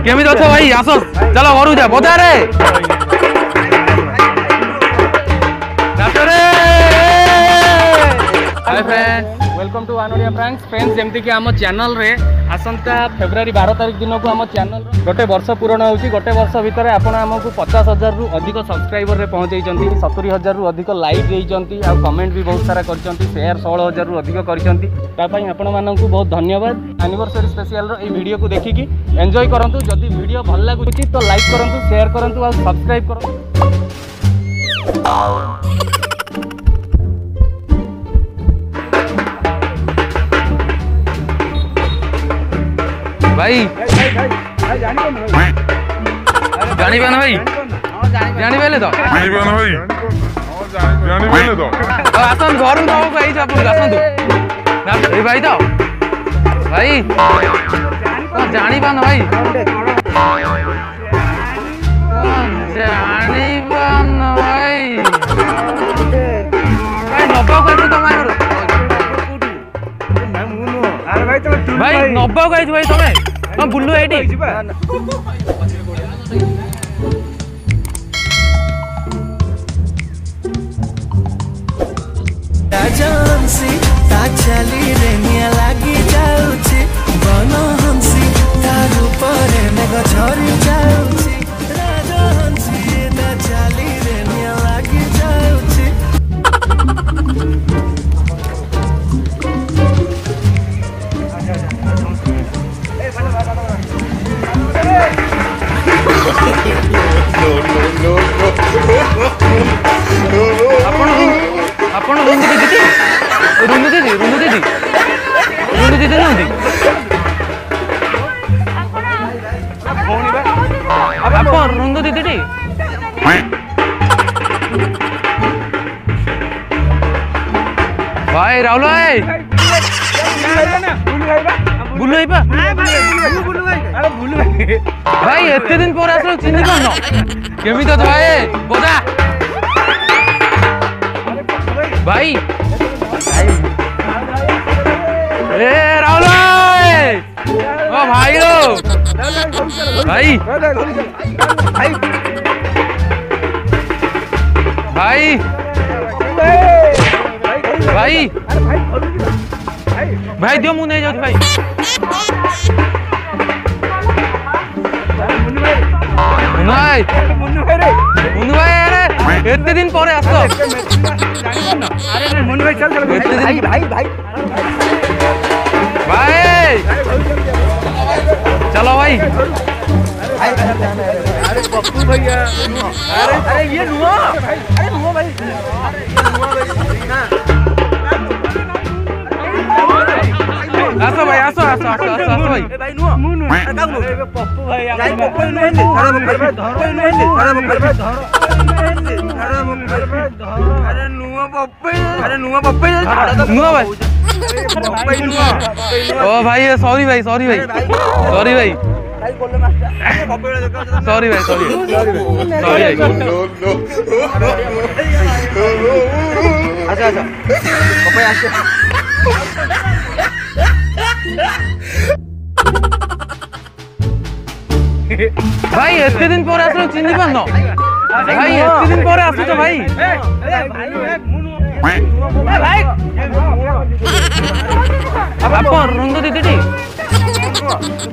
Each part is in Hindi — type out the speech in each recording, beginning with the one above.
केमी अछ भाई आस चल घर जा बजा रे hi friends welcome to Vanodia pranks friends जमती कि आम चैनल रे आसंता फेब्रुआरी 12 तारिख दिन को आम चैनल गोटे वर्ष पूर्ण होची गोटे वर्ष भितर आपण हमकु 50,000 रु अधिक सब्सक्राइबर रे पहुंचैचंती 70,000 रु अधिक लाइक देइचंती आ कमेंट भी बहुत सारा करचंती शेयर 16,000 रु अधिक करचंती ता पई आपण माननकु बहुत धन्यवाद एनिवर्सरी स्पेशल रो ए वीडियो को देखि कि एन्जॉय करंतु जदी वीडियो भल लागुची तो लाइक करंतु शेयर करंतु आ सब्सक्राइब करंतु भाई जानी पान भाई जानी पाले तो आसन घर आपन आसतु ए भाई तो भाई जानी पान भाई जानी पान भाई नब्बा कहू तुम भाई नब्बा कहू भाई तुम्हें तुम बुल्लू एटी हंसी चली रेनिया लगी जाऊची बन हंसी तार ऊपर मेघ झरी जाऊची राजा हंसी चली रेनिया लगी जाऊची आपण रुंदी दीदी रुंदी दीदी रुंदी दीदी रुंदी दीदी नंदी आपण रुंदी दीदी भाई राहुल भाई बुल्लू भाई भाई एते दिन पर आसलो चिन्ह करन केमी तो भाई बोदा भाई ए राहुल ओ भाई लो भाई भाई भाई भाई दियो मुंह नहीं जाओ भाई मुन्नू भाई अरे एते दिन पर आसलो अरे मुन्नू भाई चल चल भाई भाई भाई भाई चलो भाई अरे पप्पू भैया अरे अरे ये नुआ अरे नुआ भाई आसो भाई आसो आसो आसो आसो भाई भाई नुआ मुन्नू पप्पू भाई भाई पप्पू नुआ अरे नुआ पप्पू नुआ भाई ओ भाई सॉरी भाई सॉरी भाई सॉरी भाई सॉरी भाई सॉरी सॉरी अच्छा अच्छा पप्पू आसे भाई एते दिन पर आसलो चिन्ह पान भाई एते दिन पर आसु तो भाई भाई अब अपन रुंदो दीदी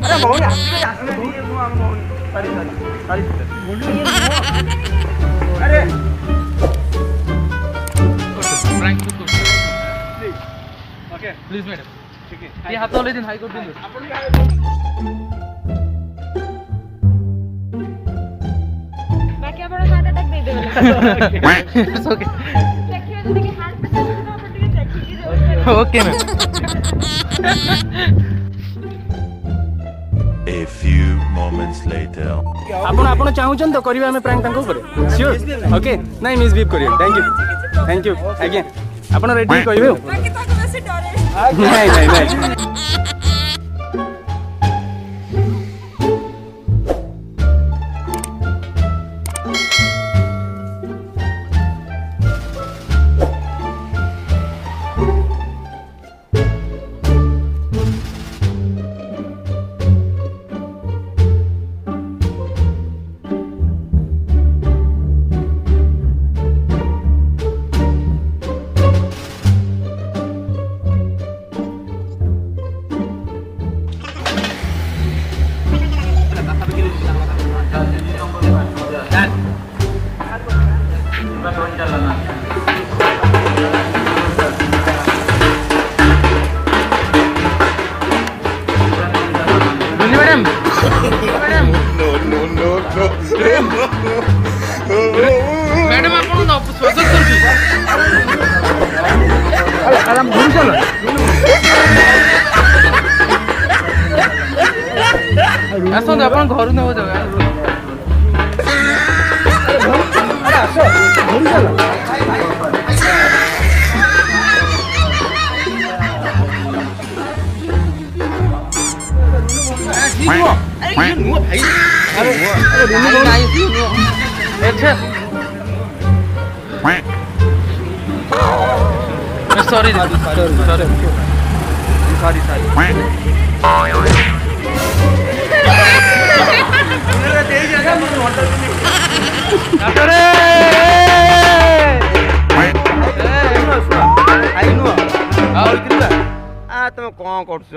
अरे बहुत अरे ओके प्लीज मैडम ठीक है ये हाथ ले दिन हाई कोर्ट दिन बाकी बड़ा हार्ट अटैक दे देबे इट्स ओके देखियो जदी हार्ट पेशेंट को अपन देखि okay ma'am A few moments later. आपण चाहूछन तो करिवे हमें प्रैंक तांको करे श्योर ओके नहीं मिसबिहेव करियो थैंक यू अगेन आपण रेडी कहिबे बाकी तो वैसे डरे नहीं नहीं नहीं मैडम मैडम मैडम आप स्वागत कर आसନ୍ତୁ ଆପଣ ଘରୁ ନେବ ଜାଗା सॉरी तुम कौन कर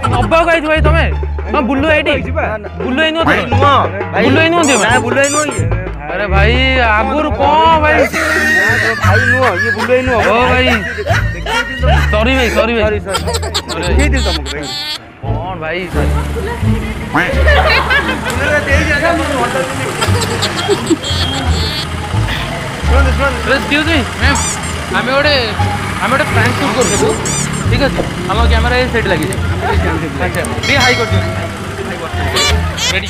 नब्बा कही भाई तुम बुल्लू एटी बुल्लू अरे भाई आगुर कौन भाई भाई नुह ये बुल्लू नुह ओ भाई सॉरी भाई कौन भाई एक्सक्यूज मी मैम आम गोटे प्रैंक शूट करूँ ठीक है आम कैमेरा सेट लगी अच्छा हाई कर रेडी